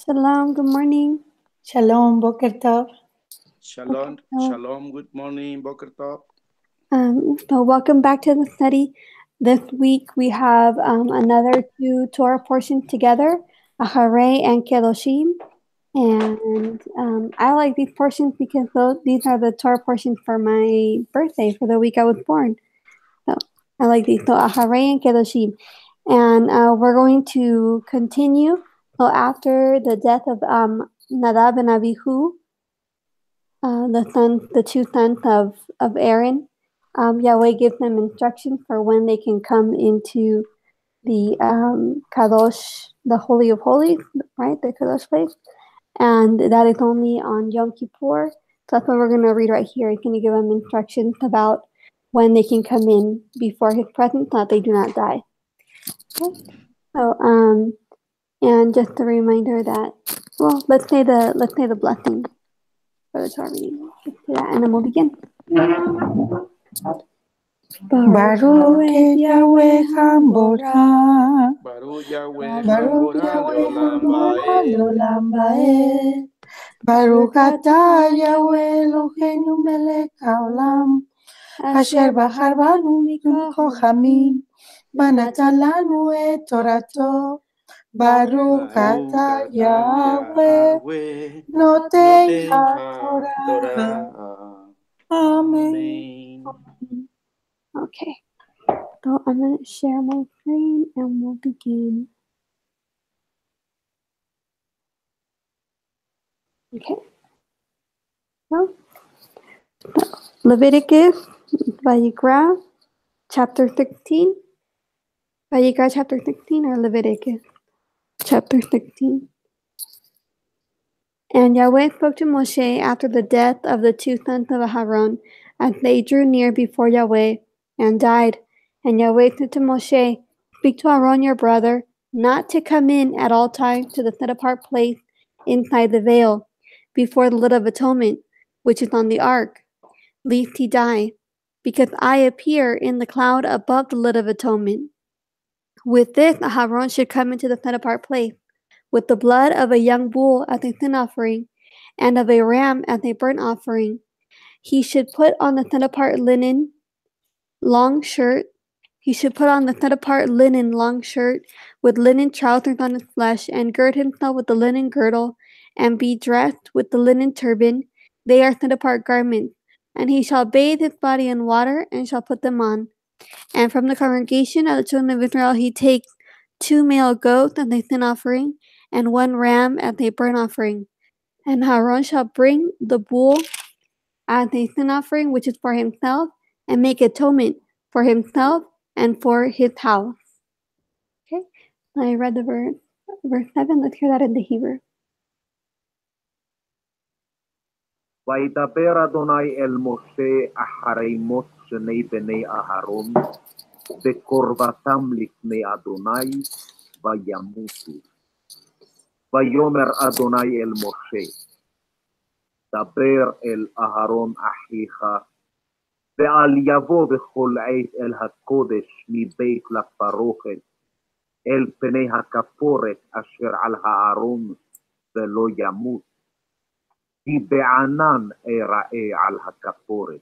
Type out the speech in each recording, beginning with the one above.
Shalom, good morning. Shalom, Boker Tov. Shalom, Okay, so- shalom, good morning, Boker Tov. So welcome back to the study. This week we have another two Torah portions together, Acharei and Kedoshim. And I like these portions because these are the Torah portions for my birthday, for the week I was born. So I like these. So Acharei and Kedoshim. And we're going to continue. So after the death of Nadab and Abihu, the two sons of Aaron, Yahweh gives them instructions for when they can come into the Kadosh, the Holy of Holies, right, the Kadosh place, and that is only on Yom Kippur. So that's what we're going to read right here. He's going to give them instructions about when they can come in before His presence, so that they do not die. Okay. So, and just a reminder that, well, let's say the blessing for the Torah reading. Let's do that, and then we'll begin. Baruch Yahweh Hamborah. Baruch Yahweh Baruch Hamborah Yahweh leolam Hamborah ba'ed. Leolam Ba'ed. Baruch atah Yahweh Eloheinu melech haolam. Asher bahar banu mikol hamim. Vanatan lanu et Torato. Baruch atah Yahweh Noten HaTorah. Amen. Okay. So I'm going to share my screen and we'll begin. Okay. So, Leviticus, Vayikra, chapter 16. Vayikra chapter 16 or Leviticus chapter 16. And Yahweh spoke to Moshe after the death of the two sons of Aaron, as they drew near before Yahweh and died. And Yahweh said to Moshe, Speak to Aaron your brother, not to come in at all times to the set-apart place inside the veil, before the lid of atonement, which is on the ark, lest he die, because I appear in the cloud above the lid of atonement. With this, Aaron should come into the set-apart place, with the blood of a young bull as a sin offering, and of a ram as a burnt offering. He should put on the set-apart linen long shirt. He should put on the set-apart linen long shirt with linen trousers on his flesh, and gird himself with the linen girdle, and be dressed with the linen turban. They are set-apart garments. And he shall bathe his body in water, and shall put them on. And from the congregation of the children of Israel he takes 2 male goats as a sin offering, and 1 ram as a burnt offering. And Aaron shall bring the bull as a sin offering, which is for himself, and make atonement for himself and for his house. Okay, I read the verse 7. Let's hear that in the Hebrew. וידבר אדוני אל משה אחרי מות שני בני אהרון, בקרבתם לפני אדוני, וימותו. ויאמר אדוני אל משה, דבר אל אהרון אחיך, ואל יבוא בכל עת אל הקודש מבית לפרוכת, אל פני הכפורת אשר על הארון, ולא ימות. כי בענן אראה על הכפורת.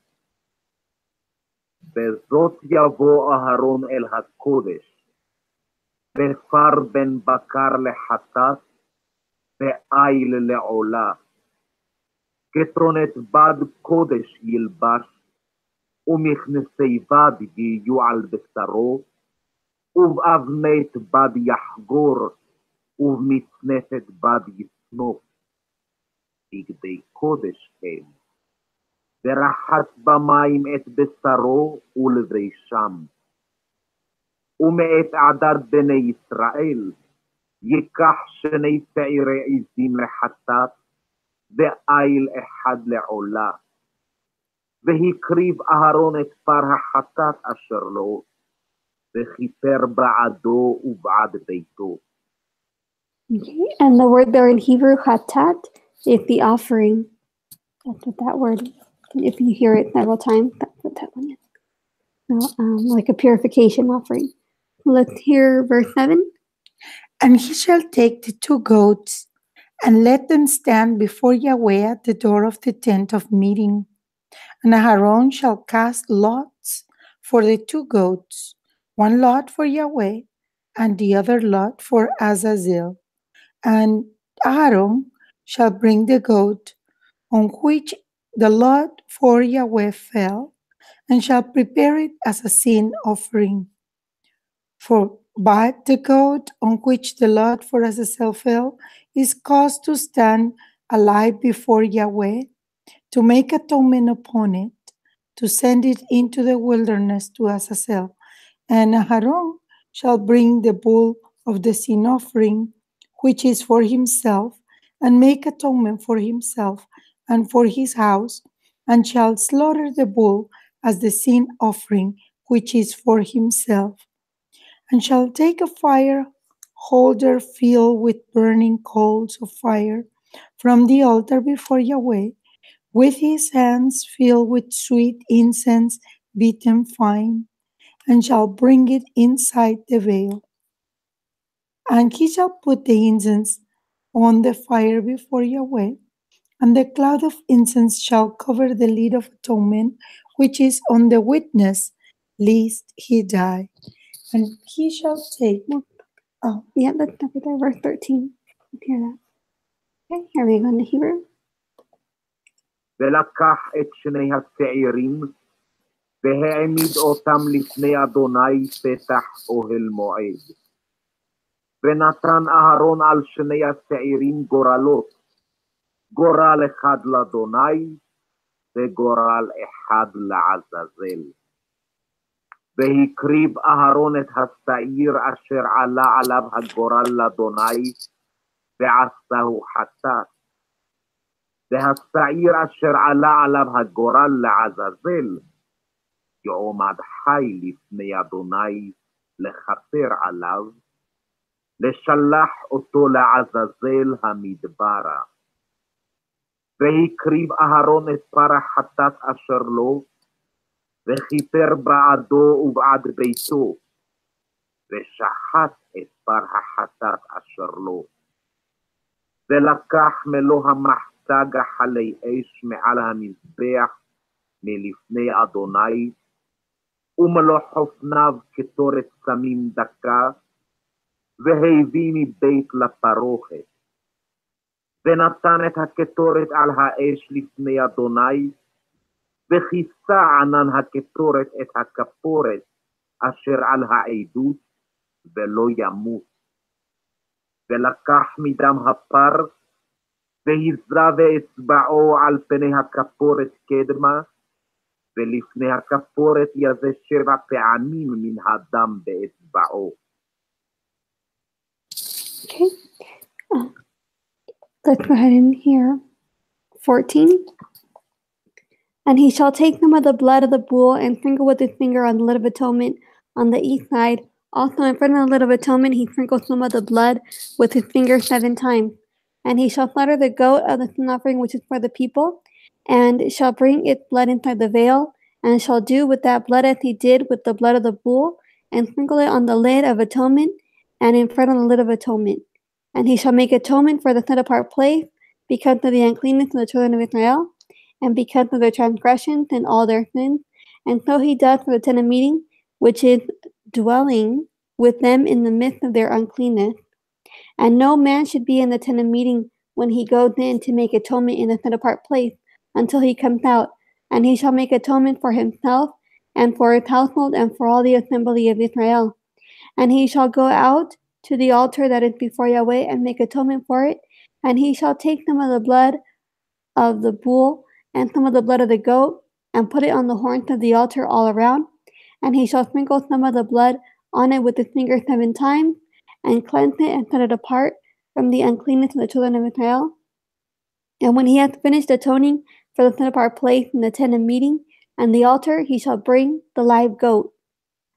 בזאת יבוא אהרון אל הקודש, בפר בן בקר לחטאת, ואיל לעולה. כתרונת בד קודש ילבש, ומכנסי בד יהיו על בשרו, ובאבנת בד יחגור, ובמצנפת בד יסנוף. בגדי קודש הם, ורחץ במים את בשרו ולבשם. ומאת עדת בני ישראל ייקח 2 שעירי עזים לחטאת, ואיל אחד לעולה. והקריב אהרון את פר החטאת אשר לו, וכיפר בעדו ובעד ביתו. Okay, and the word there in Hebrew, hatat, is the offering. That's what that word is. If you hear it several times, that's what that one is. So, like a purification offering. Let's hear verse 7. And he shall take the 2 goats, and let them stand before Yahweh at the door of the tent of meeting. And Aaron shall cast lots for the 2 goats, one lot for Yahweh, and the other lot for Azazel. And Aaron shall bring the goat on which the lot for Yahweh fell, and shall prepare it as a sin offering. But the goat on which the lot for Azazel fell is caused to stand alive before Yahweh, to make atonement upon it, to send it into the wilderness to Azazel. And Aaron shall bring the bull of the sin offering, which is for himself, and make atonement for himself and for his house, and shall slaughter the bull as the sin offering, which is for himself, and shall take a fire holder filled with burning coals of fire from the altar before Yahweh, with his hands filled with sweet incense beaten fine, and shall bring it inside the veil. And he shall put the incense on the fire before Yahweh, and the cloud of incense shall cover the lid of atonement, which is on the witness, lest he die. And he shall take... Yeah, that's there, verse 13. Hear that. Okay, here we go in the Hebrew. ולקח את שני השעירים, והעמיד אותם לפני אדוני פתח אוהל מועד. ונתן אהרון על שני השעירים גורלות, גורל אחד לאדוני, וגורל אחד לעזאזל. והקריב אהרון את השעיר אשר עלה עליו הגורל לאדוני, ועשהו חטאת. והשעיר אשר עלה עליו הגורל לעזאזל, יעמד חי לפני אדוני לכפר עליו, לשלח אותו לעזאזל המדברה. והקריב אהרון את פר החטאת אשר לו, וכיפר בעדו ובעד ביתו, ושחט את פר החטאת אשר לו. ולקח מלוא המחצה גחלי אש מעל המזבח מלפני אדוני, ומלוא חופניו כתורת סמים דקה, והביא מבית לפרוכת. ונתן את הקטורת על האש לפני אדוני, וכיסה ענן הקטורת את הכפורת אשר על העדות, ולא ימות. ולקח מדם הפר, והזרה באצבעו על פני הכפורת קדמה, ולפני הכפורת יזה 7 פעמים מן הדם באצבעו. Okay. Let's go ahead and hear 14. And he shall take some of the blood of the bull and sprinkle with his finger on the lid of atonement on the east side. Also in front of the lid of atonement he sprinkled some of the blood with his finger 7 times. And he shall slaughter the goat of the sin offering which is for the people, and shall bring its blood inside the veil, and shall do with that blood as he did with the blood of the bull, and sprinkle it on the lid of atonement, and in front of the lid of atonement. And he shall make atonement for the set apart place, because of the uncleanness of the children of Israel, and because of their transgressions and all their sins. And so he does for the tent of meeting, which is dwelling with them in the midst of their uncleanness. And no man should be in the tent of meeting when he goes in to make atonement in the set apart place, until he comes out. And he shall make atonement for himself, and for his household, and for all the assembly of Israel. And he shall go out to the altar that is before Yahweh, and make atonement for it. And he shall take some of the blood of the bull, and some of the blood of the goat, and put it on the horns of the altar all around. And he shall sprinkle some of the blood on it with his finger 7 times, and cleanse it and set it apart from the uncleanness of the children of Israel. And when he hath finished atoning for the set apart place in the tent of meeting and the altar, he shall bring the live goat.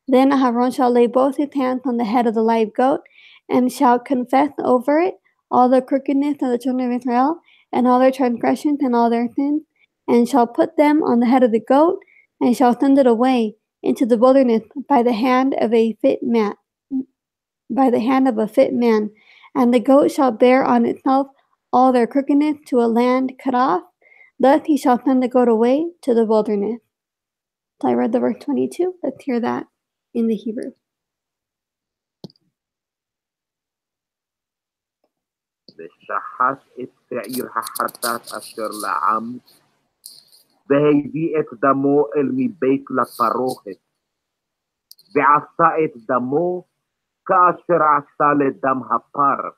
Then Aaron shall lay both his hands on the head of the live goat, and shall confess over it all the crookedness of the children of Israel, and all their transgressions and all their sins, and shall put them on the head of the goat, and shall send it away into the wilderness by the hand of a fit man. And the goat shall bear on itself all their crookedness to a land cut off. Thus he shall send the goat away to the wilderness. So I read the verse 22. Let's hear that in the Hebrew. ושחט את שעיר החטאת אשר לעם, והביא את דמו אל מבית לפרוכת, ועשה את דמו כאשר עשה לדם הפר,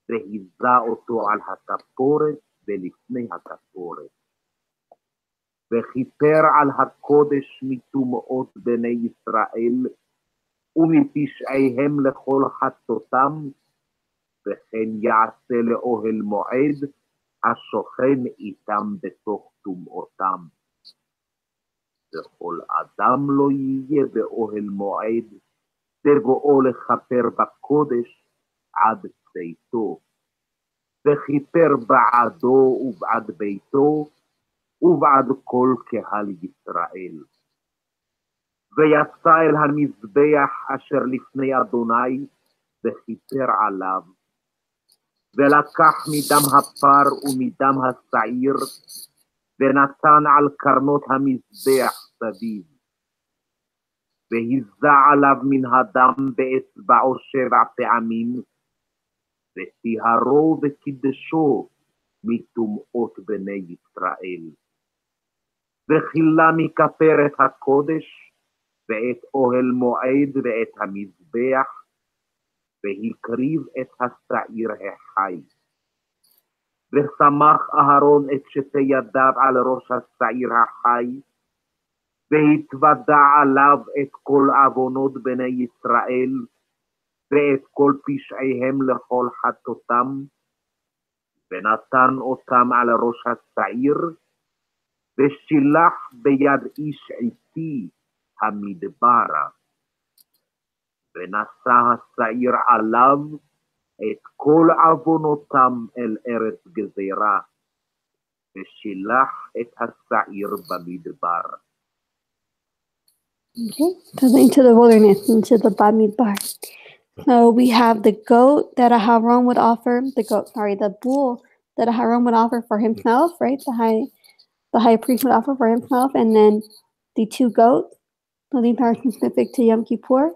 והיזה אותו על הכפורת ולפני הכפורת. וכיפר על הקודש מטומאות בני ישראל, ומפשעיהם לכל חטאותם, וכן יעשה לאוהל מועד, השוכן איתם בתוך טומאותם. וכל אדם לא יהיה באוהל מועד, בבואו לכפר בקודש עד צאתו. וכיפר בעדו ובעד ביתו, ובעד כל קהל ישראל. ויצא אל המזבח אשר לפני אדוני, וכיפר עליו. ולקח מדם הפר ומדם השעיר, ונתן על קרנות המזבח סביב. והיזה עליו מן הדם באצבעו 7 פעמים, וטיהרו וקידשו מטומאות בני ישראל. וכילה מכפרת הקודש, ואת אוהל מועד ואת המזבח, והקריב את השעיר החי. ושמח אהרון את שתי ידיו על ראש השעיר החי, והתוודע עליו את כל עוונות בני ישראל, ואת כל פשעיהם לכל חטאותם, ונתן אותם על ראש השעיר, ושילח ביד איש עתי המדברה. ונשא השעיר עליו את כל עוונותם אל ארץ גזירה, ושילח את השעיר במדבר. Okay, so into the wilderness, into the Bamidbar. So we have the goat that Aharon would offer, the bull that Aharon would offer for himself, right? The high priest would offer for himself, and then the 2 goats. So these are specific to Yom Kippur.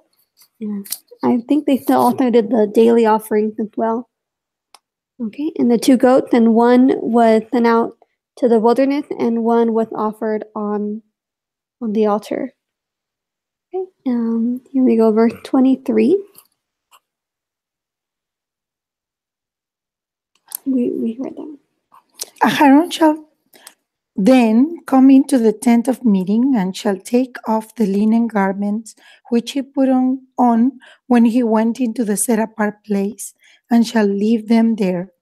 Yeah. I think they still also did the daily offerings as well. Okay, and the 2 goats, and one was sent out to the wilderness, and one was offered on the altar. Okay, here we go, verse 23. We read that. Aharon shall then come into the tent of meeting, and shall take off the linen garments which he put on when he went into the set-apart place, and shall leave them there.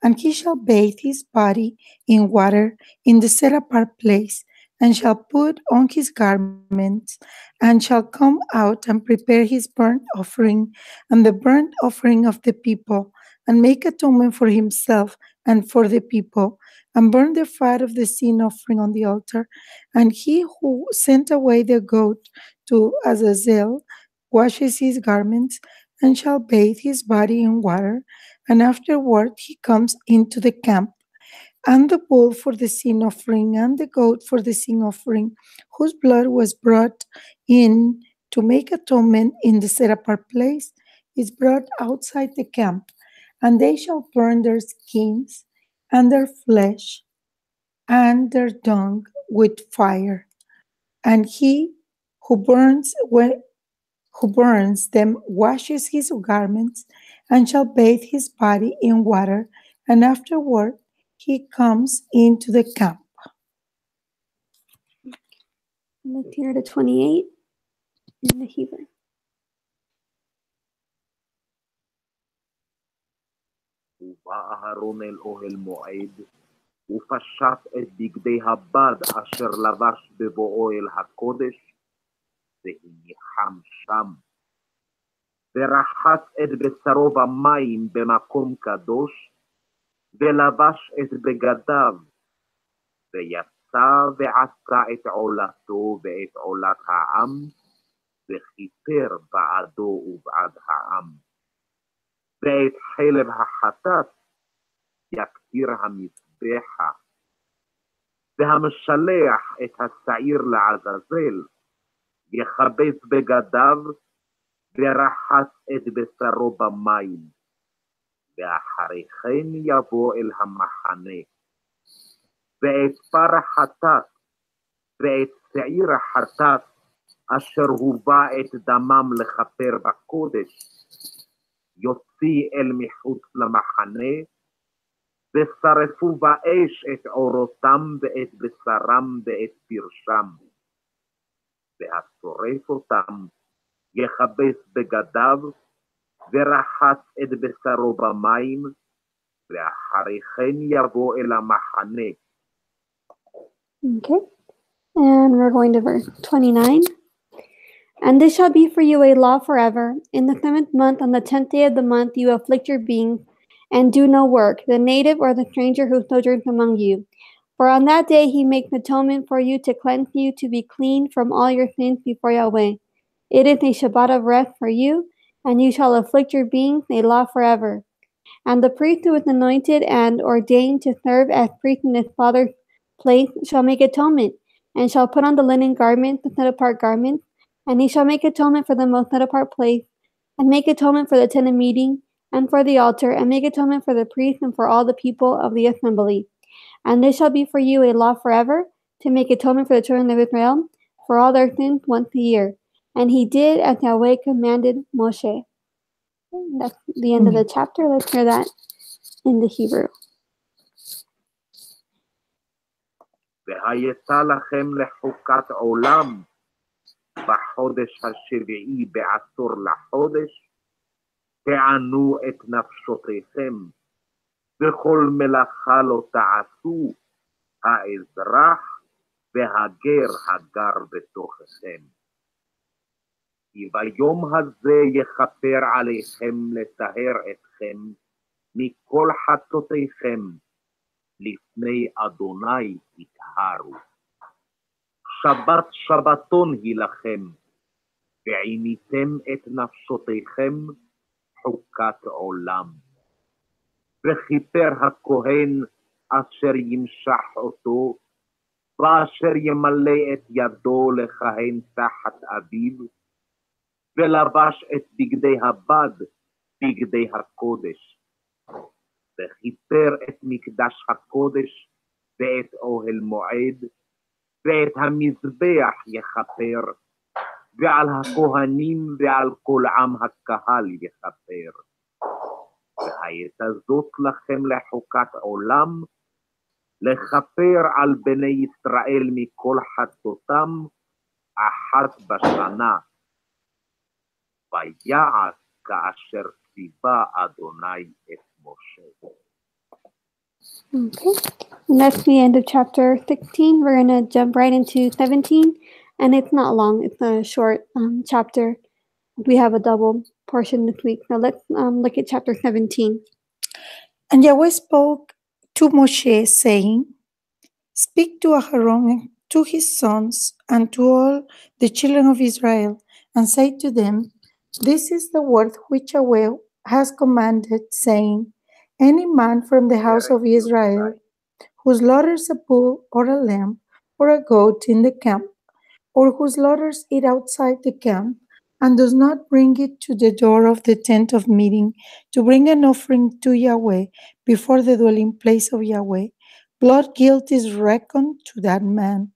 And he shall bathe his body in water in the set-apart place, and shall put on his garments, and shall come out and prepare his burnt offering and the burnt offering of the people, and make atonement for himself and for the people, and burn the fat of the sin offering on the altar. And he who sent away the goat to Azazel washes his garments, and shall bathe his body in water, and afterward he comes into the camp. And the bull for the sin offering, and the goat for the sin offering, whose blood was brought in to make atonement in the set-apart place, is brought outside the camp. And they shall burn their skins, and their flesh, and their dung with fire. And he who burns them washes his garments, and shall bathe his body in water, and afterward he comes into the camp. Let's hear the 28 in the Hebrew. ובא אהרון אל אוהל מועד, ופשט את בגדי הבד אשר לבש בבואו אל הקודש, והניחם שם. ורחץ את בשרו במים במקום קדוש, ולבש את בגדיו, ויצא ועשה את עולתו ואת עולת העם, וכיפר בעדו ובעד העם. ואת חלב החטאת יקטיר המזבחה, והמשלח את השעיר לעזאזל, יכבס בגדיו, ורחץ את בשרו במים, ואחרי כן יבוא אל המחנה, ואת פר החטאת, ואת שעיר החטאת, אשר הובא את דמם לכפר בקודש, יוציא אל מחוץ למחנה, ושרפו באש את עורותם ואת בשרם ואת פרשם. והשורף אותם יכבס בגדיו, ורחץ את בשרו במים, ואחרי כן יבוא אל המחנה. Okay, and we're going to verse 29. And this shall be for you a law forever. In the 7th month, on the 10th day of the month, you afflict your beings, and do no work, the native or the stranger who sojourns among you. For on that day he makes atonement for you to cleanse you, to be clean from all your sins before Yahweh. It is a Shabbat of rest for you, and you shall afflict your beings, a law forever. And the priest who is anointed and ordained to serve as priest in his father's place shall make atonement, and shall put on the linen garments, the set-apart garments, and he shall make atonement for the most set-apart place, and make atonement for the tent of meeting, and for the altar, and make atonement for the priest and for all the people of the assembly. And this shall be for you a law forever, to make atonement for the children of Israel, for all their sins once a year. And he did as Yahweh commanded Moshe. That's the end of the chapter. Let's hear that in the Hebrew. והייתה לכם לחוקת עולם, בחודש השביעי בעשור לחודש, תענו את נפשותיכם, וכל מלאכה לא תעשו, האזרח והגר הגר בתוככם. כי ביום הזה יכפר עליכם לטהר אתכם מכל חטאותיכם, לפני אדוני יטהרו. שבת שבתון היא לכם, ועיניתם את נפשותיכם חוקת עולם. וכיפר הכהן אשר ימשח אותו, ואשר ימלא את ידו לכהן תחת אביו, ולבש את בגדי הבד, בגדי הקודש. וכיפר את מקדש הקודש, ואת אוהל מועד, ואת המזבח יכפר, ועל הכהנים ועל כל עם הקהל יכפר. והייתה זאת לכם לחוקת עולם, לכפר על בני ישראל מכל חטאותם, אחת בשנה. ויעש כאשר ציווה אדוני את משה. Okay, and that's the end of chapter 16. We're going to jump right into 17, and it's not long. It's a short chapter. We have a double portion this week. So let's look at chapter 17. And Yahweh spoke to Moshe, saying, Speak to Aaron, to his sons, and to all the children of Israel, and say to them, This is the word which Yahweh has commanded, saying, Any man from the house of Israel who slaughters a bull or a lamb or a goat in the camp, or who slaughters it outside the camp, and does not bring it to the door of the tent of meeting to bring an offering to Yahweh before the dwelling place of Yahweh, blood guilt is reckoned to that man.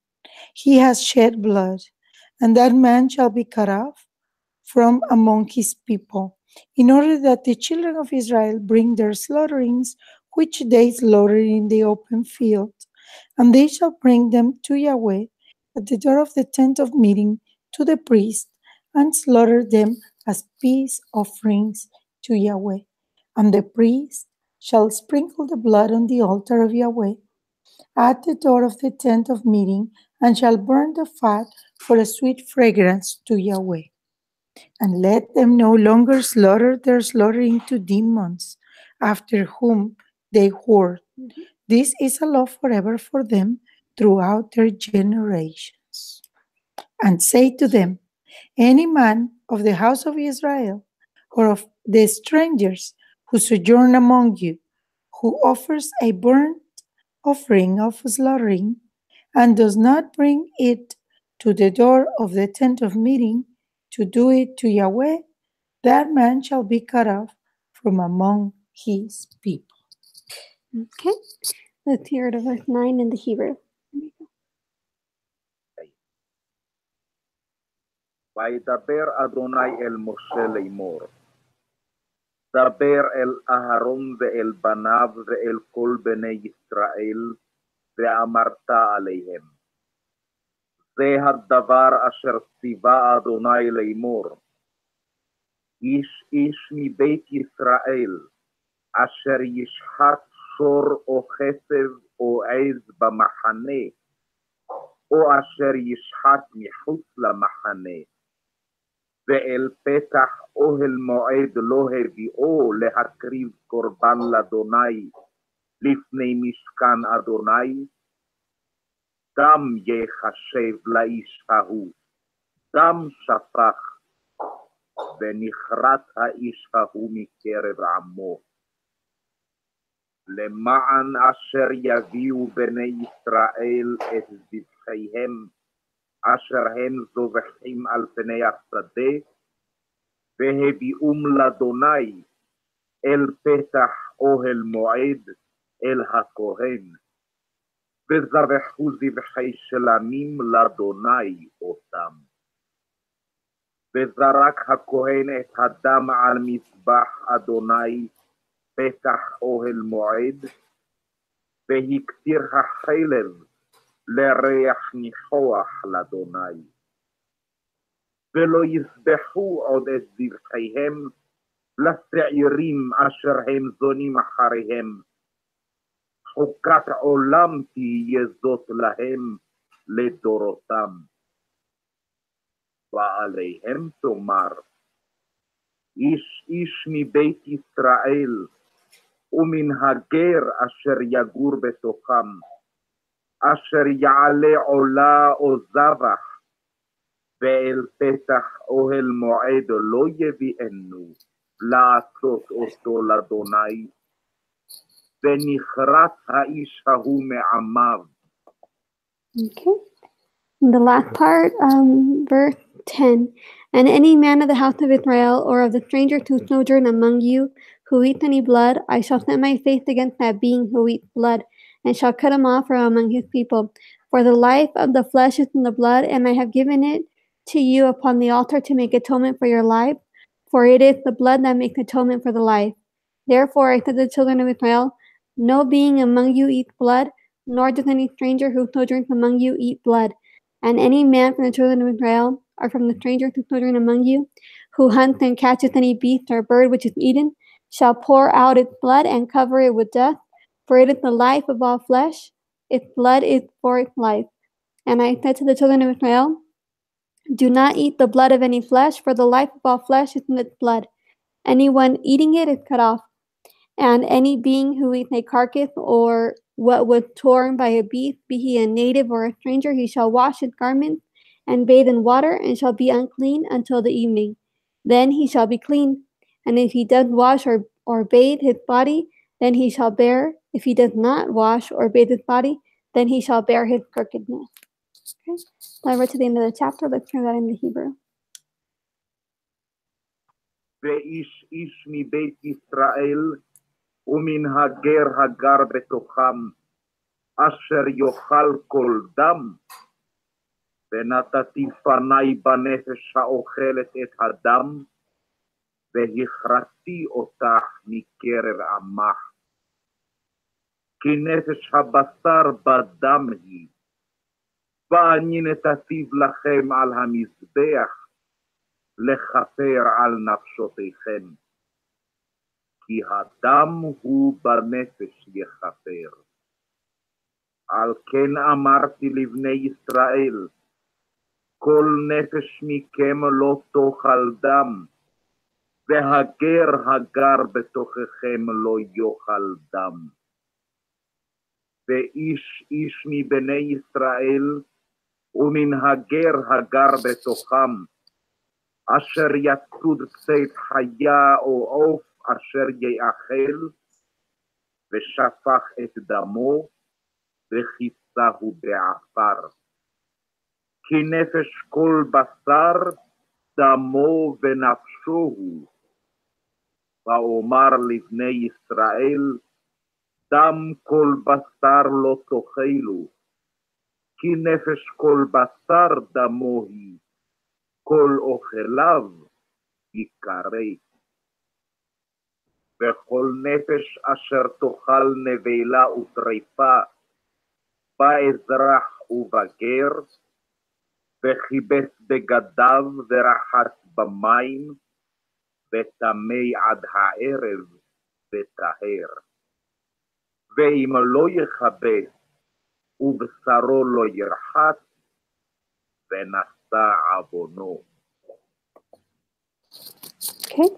He has shed blood, and that man shall be cut off from among his people, in order that the children of Israel bring their slaughterings, which they slaughter in the open field, and they shall bring them to Yahweh at the door of the tent of meeting to the priest, and slaughter them as peace offerings to Yahweh. And the priest shall sprinkle the blood on the altar of Yahweh at the door of the tent of meeting, and shall burn the fat for a sweet fragrance to Yahweh. And let them no longer slaughter their slaughtering to demons, after whom they whored. This is a law forever for them throughout their generations. And say to them, Any man of the house of Israel, or of the strangers who sojourn among you, who offers a burnt offering of slaughtering, and does not bring it to the door of the tent of meeting to do it to Yahweh, that man shall be cut off from among his people. Okay, let's hear it of verse 9 in the Hebrew. וידבר אדוני אל משה לאמור, דבר אל אהרון ואל בניו ואל כל בני ישראל, ואמרת עליהם, זה הדבר אשר ציווה אדוני לאמור, איש איש מבית ישראל, אשר ישחט שור או חסב או עז במחנה, או אשר ישחט מחוץ למחנה, ואל פתח אוהל מועד לא הביאו להקריב קורבן לאדוני לפני משכן אדוני, דם יחשב לאיש ההוא, דם שפך, ונכרת האיש ההוא מקרב עמו. למען אשר יביאו בני ישראל את זבחיהם, אשר הם זובחים על פני השדה, והביאום לאדוני אל פתח אוהל מועד, אל הכהן, וזבחו זבחי שלמים לאדוני אותם. וזרק הכהן את הדם על מזבח אדוני פתח אוהל מועד, והקטיר החלב לריח ניחוח לאדוני. ולא יזבחו עוד את זבחיהם לשעירים אשר הם זונים אחריהם. חוקת עולם תהיה זאת להם לדורותם. ועליהם תאמר, איש איש מבית ישראל, ומן הגר אשר יגור בתוכם, אשר יעלה עולה או זבח, ואל פתח אוהל מועד לא יביאנו, לעשות אותו לאדוני, ונכרת האיש ההוא מעמיו. Okay. And the last part, verse 10. And any man of the house of Israel, or of the stranger who sojourn among you, who eats any blood, I shall set my face against that being who eats blood, and shall cut him off from among his people. For the life of the flesh is in the blood, and I have given it to you upon the altar to make atonement for your life, for it is the blood that makes atonement for the life. Therefore I said to the children of Israel, no being among you eats blood, nor does any stranger who sojourns among you eat blood. And any man from the children of Israel, or from the strangers who sojourn among you, who hunts and catches any beast or bird which is eaten, shall pour out its blood and cover it with dust, for it is the life of all flesh, its blood is for its life. And I said to the children of Israel, do not eat the blood of any flesh, for the life of all flesh is in its blood. Anyone eating it is cut off. And any being who eats a carcass or what was torn by a beast, be he a native or a stranger, he shall wash his garments and bathe in water, and shall be unclean until the evening. Then he shall be clean. And if he does wash or bathe his body, then he shall bear. If he does not wash or bathe his body, then he shall bear his crookedness. Okay, so I read to the end of the chapter. Let's turn that into Hebrew. ואיש איש מבית ישראל, ומן הגר הגר בתוכם, אשר יאכל כל דם, ונתתי פני בנפש האוכלת את הדם, והכרתי אותך מקרב עמך. כי נפש הבשר בדם היא, ואני נתתיו לכם על המזבח, לכפר על נפשותיכם. כי הדם הוא בנפש יכפר. על כן אמרתי לבני ישראל, כל נפש מכם לא תאכל דם, והגר הגר בתוככם לא יאכל דם. ואיש איש מבני ישראל, ומן הגר הגר בתוכם, אשר יצוד צאת חיה או עוף אשר יאכל, ושפך את דמו, וכיסהו בעפר. כי נפש כל בשר, דמו ונפשו הוא. ואומר לבני ישראל, דם כל בשר לא תאכלו, כי נפש כל בשר דמו היא, כל אוכליו יקרא. וכל נפש אשר תאכל נבלה וטרפה, באזרח ובגר, וכיבס בגדיו ורחץ במים, וטמא עד הערב וטהר. ואם לא יכבס ובשרו לא ירחץ, ונשא עוונו. Okay.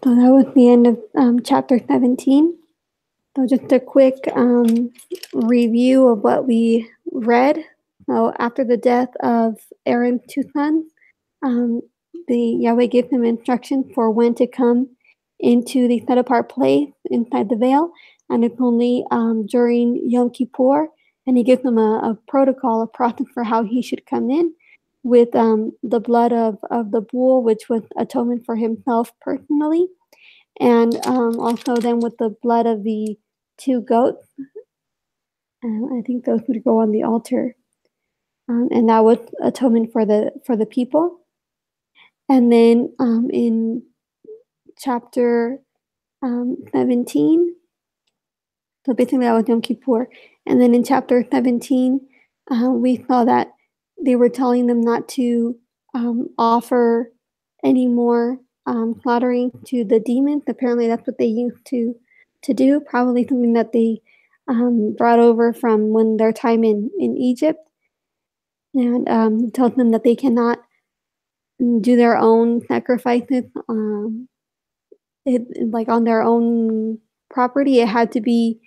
So that was the end of chapter 17. So just a quick review of what we read. So after the death of Aaron's two sons, Yahweh gave them instruction for when to come into the set apart place inside the veil, and it's only during Yom Kippur, and he gives them a protocol, a process for how he should come in with the blood of the bull, which was atonement for himself personally, and also then with the blood of the two goats. I think those would go on the altar, and that was atonement for the people. And then in chapter 17, so basically that was Yom Kippur. And then in chapter 17, we saw that they were telling them not to offer any more slaughtering to the demons. Apparently that's what they used to do, probably something that they brought over from when their time in Egypt. And told them that they cannot do their own sacrifices like on their own property. It had to be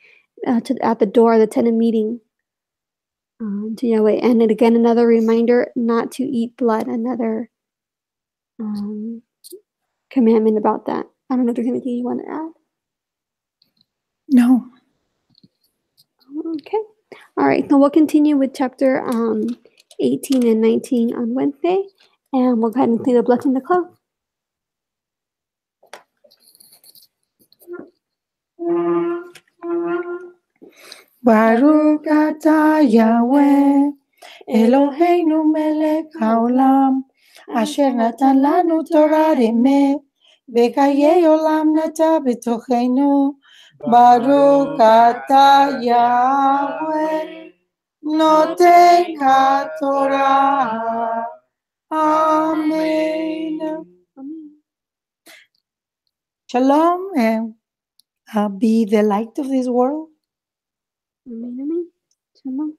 at the door of the tent of meeting to Yahweh. And then again, another reminder not to eat blood, another commandment about that. I don't know if there's anything you want to add. No. Okay. All right. So we'll continue with chapter 18 and 19 on Wednesday. And we'll go ahead and say the blessing to close. Baruch atah Yahweh, Eloheinu melech haolam, asher natan lanu Torah emet, v'chayei olam nata b'tocheinu. Baruch atah Yahweh, noten haTorah. Amen. Shalom, and be the light of this world. Amen. Shalom.